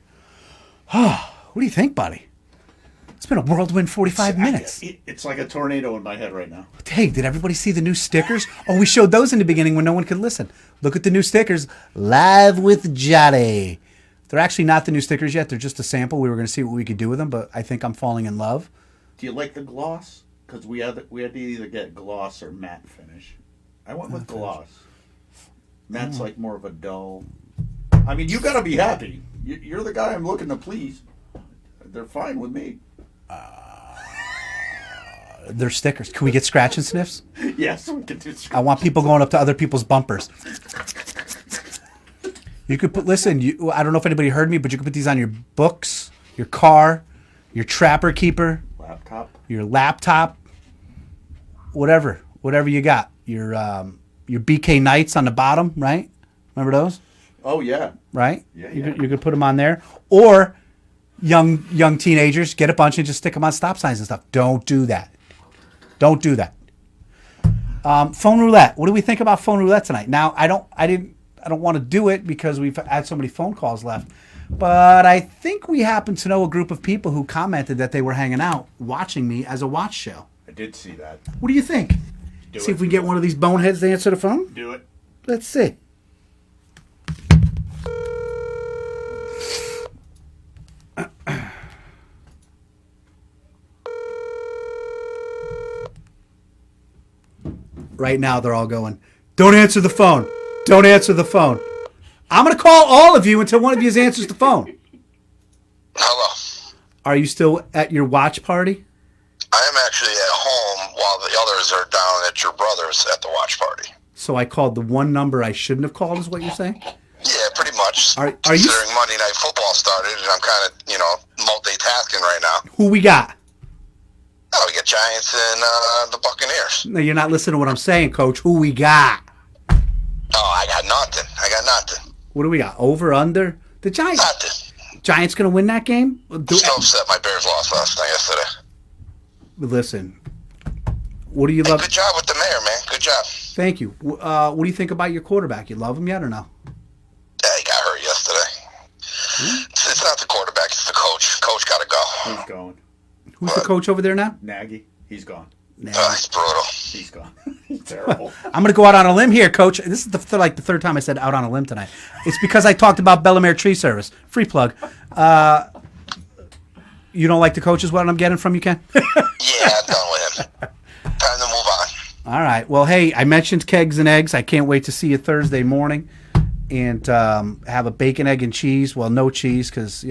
[SPEAKER 2] What do you think, buddy? It's been a whirlwind 45 minutes.
[SPEAKER 1] It's like a tornado in my head right now.
[SPEAKER 2] Hey, did everybody see the new stickers? Oh, we showed those in the beginning when no one could listen. Look at the new stickers. Live with Johnny. They're actually not the new stickers yet. They're just a sample. We were going to see what we could do with them, but I think I'm falling in love.
[SPEAKER 1] Do you like the gloss? Because we had to either get gloss or matte finish. I went with gloss. Matte's like more of a dull. I mean, you got to be happy. You're the guy I'm looking to please. They're fine with me.
[SPEAKER 2] They're stickers. Can we get scratch and sniffs?
[SPEAKER 1] Yes, we can do scratch.
[SPEAKER 2] I want people going up to other people's bumpers. You could put, I don't know if anybody heard me, but you could put these on your books, your car, your trapper keeper, your laptop, whatever you got. Your BK Knights on the bottom, right? Remember those?
[SPEAKER 1] Oh yeah.
[SPEAKER 2] Right?
[SPEAKER 1] Yeah.
[SPEAKER 2] You could put them on there, or young teenagers get a bunch and just stick them on stop signs and stuff. Don't do that. Don't do that. Phone roulette. What do we think about phone roulette tonight? Now, I don't want to do it because we've had so many phone calls left. But I think we happen to know a group of people who commented that they were hanging out watching me as a watch show.
[SPEAKER 1] I did see that.
[SPEAKER 2] What do you think? See if we can get one of these boneheads to answer the phone?
[SPEAKER 1] Do it.
[SPEAKER 2] Let's see. Right now, they're all going, don't answer the phone. Don't answer the phone. I'm going to call all of you until one of you answers the phone.
[SPEAKER 5] Hello.
[SPEAKER 2] Are you still at your watch party?
[SPEAKER 5] I am actually at home while the others are down at your brother's at the watch party.
[SPEAKER 2] So I called the one number I shouldn't have called, is what you're saying?
[SPEAKER 5] Yeah, pretty much.
[SPEAKER 2] Are you
[SPEAKER 5] Considering Monday Night Football started, and I'm kind of, multitasking right now.
[SPEAKER 2] who we got?
[SPEAKER 5] Oh, we got Giants and the Buccaneers.
[SPEAKER 2] No, you're not listening to what I'm saying, Coach. Who we got?
[SPEAKER 5] Oh, I got nothing.
[SPEAKER 2] What do we got? Over, under? The Giants.
[SPEAKER 5] Nothing.
[SPEAKER 2] Giants going to win that game?
[SPEAKER 5] Still upset my Bears lost last night yesterday.
[SPEAKER 2] Listen, what do you love?
[SPEAKER 5] Good job with the mayor, man. Good job.
[SPEAKER 2] Thank you. What do you think about your quarterback? You love him yet or no?
[SPEAKER 5] Yeah, he got hurt yesterday. It's not the quarterback, it's the coach. Coach got to go.
[SPEAKER 1] He's going.
[SPEAKER 2] Who's the coach over there now?
[SPEAKER 1] Nagy. He's gone.
[SPEAKER 5] It's brutal.
[SPEAKER 1] He's gone. He's terrible.
[SPEAKER 2] I'm going to go out on a limb here, Coach. This is the third time I said out on a limb tonight. It's because I talked about Bellemere Tree Service. Free plug. You don't like the coaches? What I'm getting from you, Ken?
[SPEAKER 5] Yeah, I'm done with him. Time to move on.
[SPEAKER 2] All right. Well, hey, I mentioned kegs and eggs. I can't wait to see you Thursday morning and have a bacon, egg, and cheese. Well, no cheese because,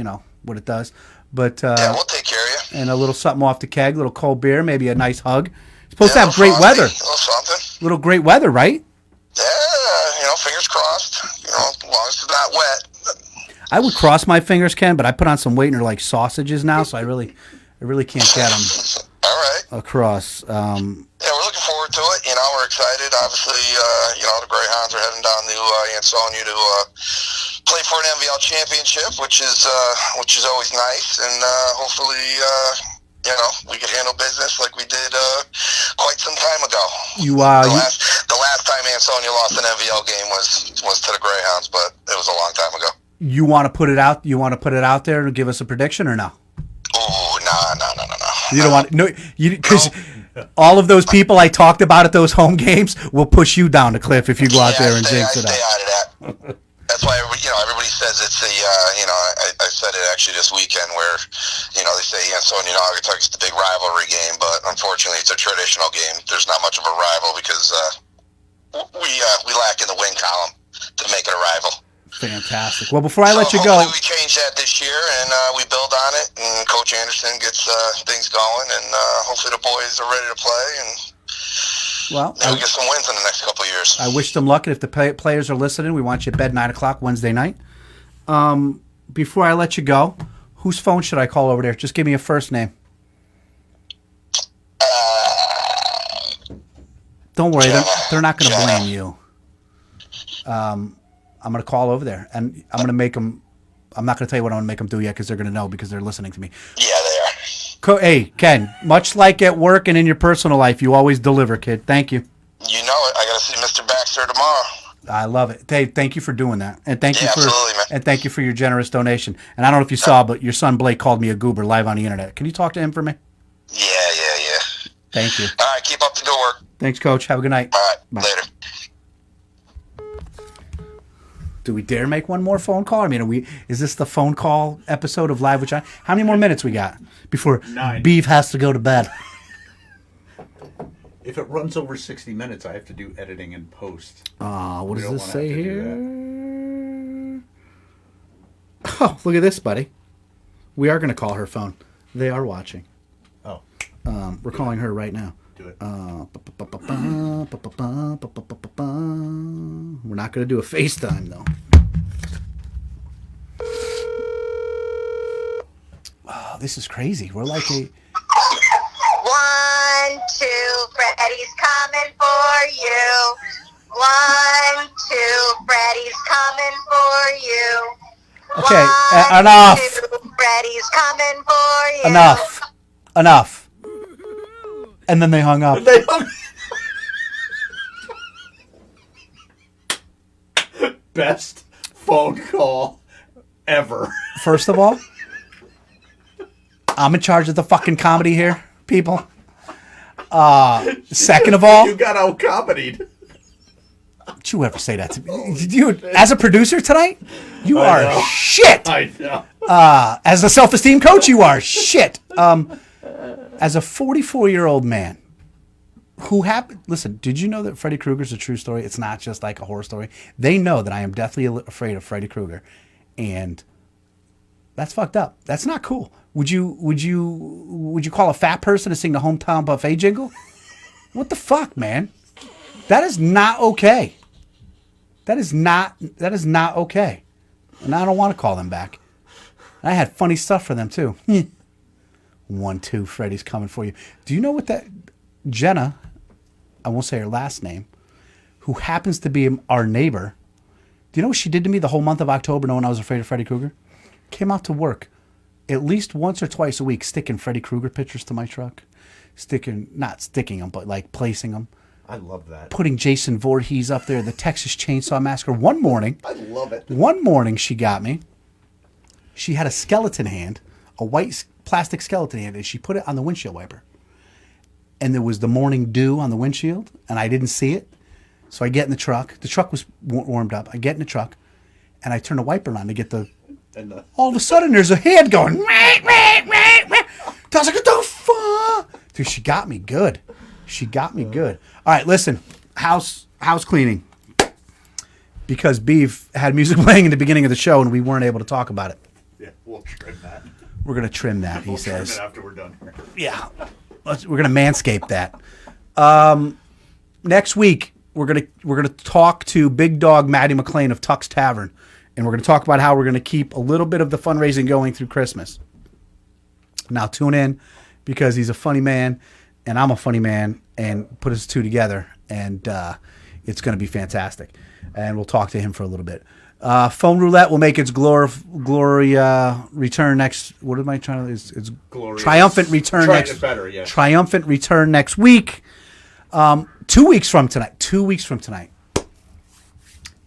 [SPEAKER 2] what it does. But
[SPEAKER 5] Yeah, we'll take care of you.
[SPEAKER 2] and a little something off the keg, a little cold beer, maybe a nice hug. It's supposed to have great weather.
[SPEAKER 5] A little something.
[SPEAKER 2] Little great weather, right?
[SPEAKER 5] Yeah, fingers crossed. As long as it's not wet.
[SPEAKER 2] I would cross my fingers, Ken, but I put on some weight and they're like sausages now, so I really can't get them
[SPEAKER 5] All right.
[SPEAKER 2] across.
[SPEAKER 5] Yeah, we're looking forward to it. We're excited. Obviously, the Greyhounds are heading down to Ansonia to play for an MVL championship, which is always nice, and hopefully, we can handle business like we did quite some time ago.
[SPEAKER 2] The
[SPEAKER 5] last time Ansonia lost an MVL game was to the Greyhounds, but it was a long time ago.
[SPEAKER 2] You want to put it out? You want to put it out there and give us a prediction or no?
[SPEAKER 5] Oh, no.
[SPEAKER 2] You don't want because all of those people I talked about at those home games will push you down the cliff if you go out there and jinx it
[SPEAKER 5] I stay
[SPEAKER 2] up.
[SPEAKER 5] out of that. That's why everybody says it's the I said it actually this weekend where they say Ansonia Naugatuck is the big rivalry game, but unfortunately it's a traditional game. There's not much of a rival because we lack in the win column to make it a rival.
[SPEAKER 2] Fantastic. Well, before I let you go,
[SPEAKER 5] hopefully we change that this year and we build on it, and Coach Anderson gets things going, and hopefully the boys are ready to play, and we get some wins in the next couple of years.
[SPEAKER 2] I wish them luck, and if the players are listening, we want you at bed 9 o'clock Wednesday night. Before I let you go, whose phone should I call over there? Just give me a first name. Don't worry, they're not going to blame you. I'm going to call over there, and I'm going to make them. I'm not going to tell you what I'm going to make them do yet because they're going to know because they're listening to me.
[SPEAKER 5] Yeah, they are.
[SPEAKER 2] Hey, Ken, much like at work and in your personal life, you always deliver, kid. Thank you.
[SPEAKER 5] You know it. I got to see Mr. Baxter tomorrow.
[SPEAKER 2] I love it. Hey, thank you for doing that, and thank you
[SPEAKER 5] man.
[SPEAKER 2] thank you for your generous donation. And I don't know if you saw, but your son Blake called me a goober live on the internet. Can you talk to him for me?
[SPEAKER 5] Yeah.
[SPEAKER 2] Thank you.
[SPEAKER 5] All right, keep up the good work.
[SPEAKER 2] Thanks, Coach. Have a good night.
[SPEAKER 5] All right,
[SPEAKER 2] Bye.
[SPEAKER 5] later.
[SPEAKER 2] Do we dare make one more phone call? I mean, is this the phone call episode of Live with John? How many more minutes we got before
[SPEAKER 1] 9.
[SPEAKER 2] Beef has to go to bed?
[SPEAKER 1] If it runs over 60 minutes, I have to do editing and post.
[SPEAKER 2] What
[SPEAKER 1] We
[SPEAKER 2] does
[SPEAKER 1] don't
[SPEAKER 2] this
[SPEAKER 1] wanna
[SPEAKER 2] say
[SPEAKER 1] have to do
[SPEAKER 2] here? Oh, look at this, buddy. We are going to call her phone. They are watching.
[SPEAKER 1] Oh,
[SPEAKER 2] We're calling her right now.
[SPEAKER 1] do it.
[SPEAKER 2] We're not going to do a FaceTime, though. Oh, this is crazy. We're like a...
[SPEAKER 4] 1, 2, Freddy's coming for you. 1, 2, Freddy's coming for you.
[SPEAKER 2] Okay,
[SPEAKER 4] 1,
[SPEAKER 2] enough.
[SPEAKER 4] 2, Freddy's coming for you.
[SPEAKER 2] Enough. And then they hung up.
[SPEAKER 1] Best phone call ever.
[SPEAKER 2] First of all, I'm in charge of the fucking comedy here, people. Second of all,
[SPEAKER 1] You got out-comedied.
[SPEAKER 2] don't you ever say that to me. Dude, as a producer tonight, you
[SPEAKER 1] I
[SPEAKER 2] are
[SPEAKER 1] know.
[SPEAKER 2] shit.
[SPEAKER 1] I know.
[SPEAKER 2] As a self-esteem coach, you are shit. As a 44-year-old man who happened... Listen, did you know that Freddy Krueger's a true story? It's not just like a horror story. They know that I am deathly afraid of Freddy Krueger. And that's fucked up. That's not cool. Would you call a fat person to sing the hometown buffet jingle? What the fuck, man? That is not okay. That is not okay. And I don't want to call them back. I had funny stuff for them too. 1, 2, Freddie's coming for you. Do you know what that Jenna, I won't say her last name, who happens to be our neighbor, do you know what she did to me the whole month of October knowing I was afraid of Freddy Krueger? Came out to work at least once or twice a week sticking Freddy Krueger pictures to my truck. Not sticking them, but like placing them.
[SPEAKER 1] I love that.
[SPEAKER 2] Putting Jason Voorhees up there, the Texas Chainsaw Massacre. One morning.
[SPEAKER 1] I love it.
[SPEAKER 2] One morning she got me. She had a skeleton hand, a white plastic skeleton hand, and she put it on the windshield wiper. And there was the morning dew on the windshield, and I didn't see it. So I get in the truck. The truck was warmed up. I get in the truck, and I turn the wiper on to get the... All of a sudden, there's a hand going... I was like, what the fuck? Dude, she got me good. All right, listen. House cleaning. Because Beef had music playing in the beginning of the show, and we weren't able to talk about it.
[SPEAKER 1] Yeah, we'll trim that.
[SPEAKER 2] We're going to trim that, he says.
[SPEAKER 1] Trim it after we're done here.
[SPEAKER 2] Yeah. We're going to manscape that. Next week, we're gonna talk to Big Dog Matty McLean of Tuck's Tavern, and we're going to talk about how we're going to keep a little bit of the fundraising going through Christmas. Now tune in, because he's a funny man, and I'm a funny man, and put us two together, and it's going to be fantastic. And we'll talk to him for a little bit. Phone Roulette will make its glory return next. What am I trying to? It's triumphant return next.
[SPEAKER 1] Better, yeah.
[SPEAKER 2] Triumphant return next week. 2 weeks from tonight. 2 weeks from tonight.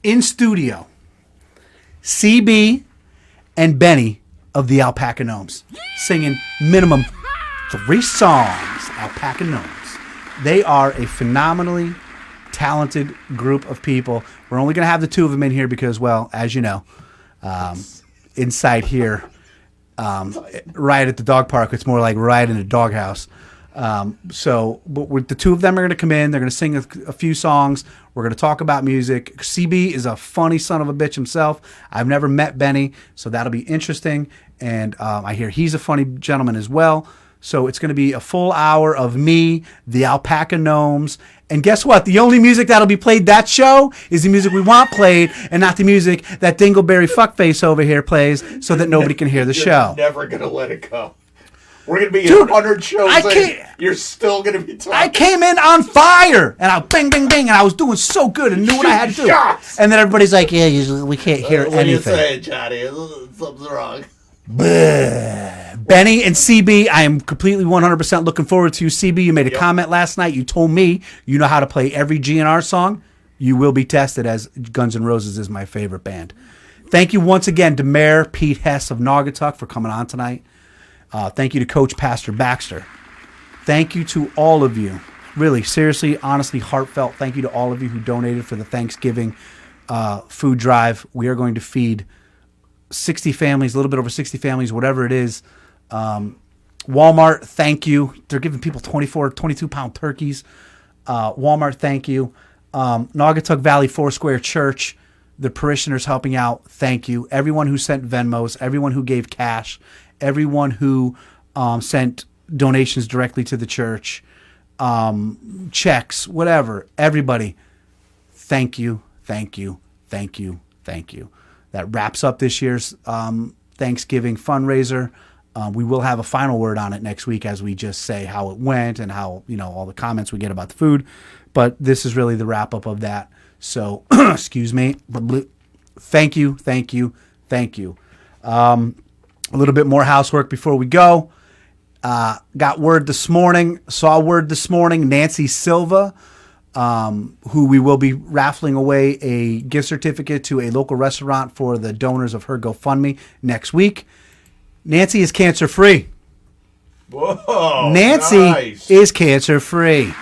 [SPEAKER 2] In studio, CB and Benny of the Alpaca Gnomes singing minimum 3 songs. Alpaca Gnomes. They are a phenomenally talented group of people. We're only going to have the 2 of them in here because, well, as you know, inside here, right at the dog park, it's more like right in a doghouse. But the 2 of them are going to come in. They're going to sing a few songs. We're going to talk about music. CB is a funny son of a bitch himself. I've never met Benny, so that'll be interesting. And I hear he's a funny gentleman as well. So it's going to be a full hour of me, the Alpaca Gnomes. And guess what? The only music that'll be played that show is the music we want played, and not the music that Dingleberry Fuckface over here plays, so that nobody can hear the show.
[SPEAKER 1] Never going to let it go. We're going to be 100 shows in. You're still going to be talking.
[SPEAKER 2] I came in on fire, and I bang, bang, bang, and I was doing so good and knew what I had to do.
[SPEAKER 3] And then everybody's like, yeah, we can't hear anything.
[SPEAKER 1] What are you saying, Johnny? Something's wrong.
[SPEAKER 2] Benny and CB, I am completely 100% looking forward to you. CB, you made a comment last night. You told me you know how to play every GNR song. You will be tested, as Guns N' Roses is my favorite band. Thank you once again to Mayor Pete Hess of Naugatuck for coming on tonight. Thank you to Coach Pastor Baxter. Thank you to all of you. Really, seriously, honestly, heartfelt thank you to all of you who donated for the Thanksgiving food drive. We are going to feed 60 families, a little bit over 60 families, whatever it is. Walmart, thank you. They're giving people 22-pound turkeys. Walmart, thank you. Naugatuck Valley Foursquare Church, the parishioners helping out, thank you. Everyone who sent Venmos, everyone who gave cash, everyone who sent donations directly to the church, checks, whatever. Everybody, thank you, thank you, thank you, thank you. That wraps up this year's Thanksgiving fundraiser. We will have a final word on it next week as we just say how it went and how, all the comments we get about the food. But this is really the wrap up of that. So, excuse me. Thank you, thank you, thank you. A little bit more housework before we go. Saw word this morning, Nancy Silva, who we will be raffling away a gift certificate to a local restaurant for the donors of her GoFundMe next week. Nancy is cancer-free.
[SPEAKER 1] Whoa,
[SPEAKER 2] Nancy is cancer-free.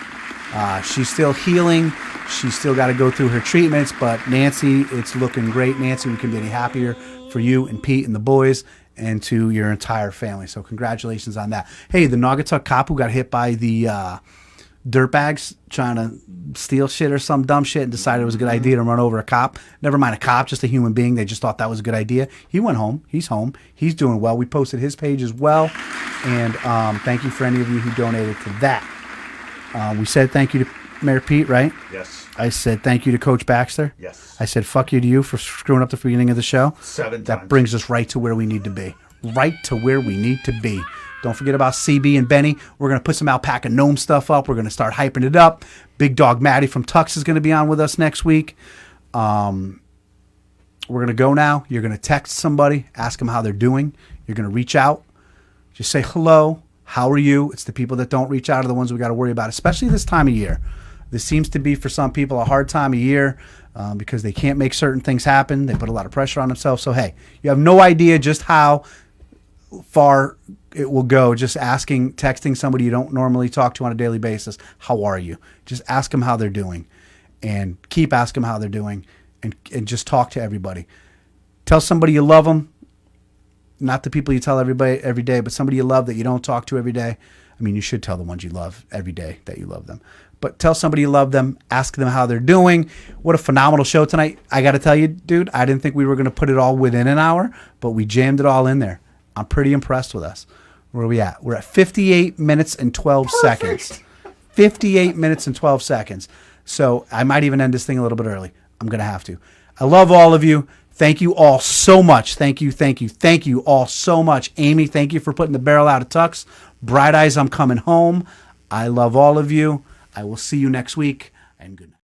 [SPEAKER 2] She's still healing. She's still got to go through her treatments, but Nancy, it's looking great. Nancy, we couldn't be any happier for you and Pete and the boys and to your entire family. So congratulations on that. Hey, the Naugatuck cop who got hit by the dirtbags trying to steal shit or some dumb shit and decided it was a good idea to run over a cop. Never mind a cop, just a human being. They just thought that was a good idea. He went home. He's home. He's doing well. We posted his page as well. And thank you for any of you who donated to that. We said thank you to Mayor Pete, right?
[SPEAKER 1] Yes.
[SPEAKER 2] I said thank you to Coach Baxter.
[SPEAKER 1] Yes.
[SPEAKER 2] I said fuck you to you for screwing up the beginning of the show.
[SPEAKER 1] 7
[SPEAKER 2] That
[SPEAKER 1] times.
[SPEAKER 2] brings us right to where we need to be. Right to where we need to be. Don't forget about CB and Benny. We're going to put some alpaca gnome stuff up. We're going to start hyping it up. Big Dog Maddie from Tux is going to be on with us next week. We're going to go now. You're going to text somebody, ask them how they're doing. You're going to reach out. Just say hello. How are you? It's the people that don't reach out are the ones we got to worry about, especially this time of year. This seems to be, for some people, a hard time of year because they can't make certain things happen. They put a lot of pressure on themselves. So, hey, you have no idea just how far it will go just texting somebody you don't normally talk to on a daily basis, how are you? Just ask them how they're doing and keep asking them how they're doing and just talk to everybody. Tell somebody you love them. Not the people you tell everybody every day, but somebody you love that you don't talk to every day. I mean, you should tell the ones you love every day that you love them. But tell somebody you love them, ask them how they're doing. What a phenomenal show tonight. I got to tell you, dude, I didn't think we were going to put it all within an hour, but we jammed it all in there. I'm pretty impressed with us. Where are we at? We're at 58 minutes and 12 seconds. 58 minutes and 12 seconds. So I might even end this thing a little bit early. I'm going to have to. I love all of you. Thank you all so much. Thank you all so much. Amy, thank you for putting the barrel out of Tux. Bright Eyes, I'm coming home. I love all of you. I will see you next week, and good night.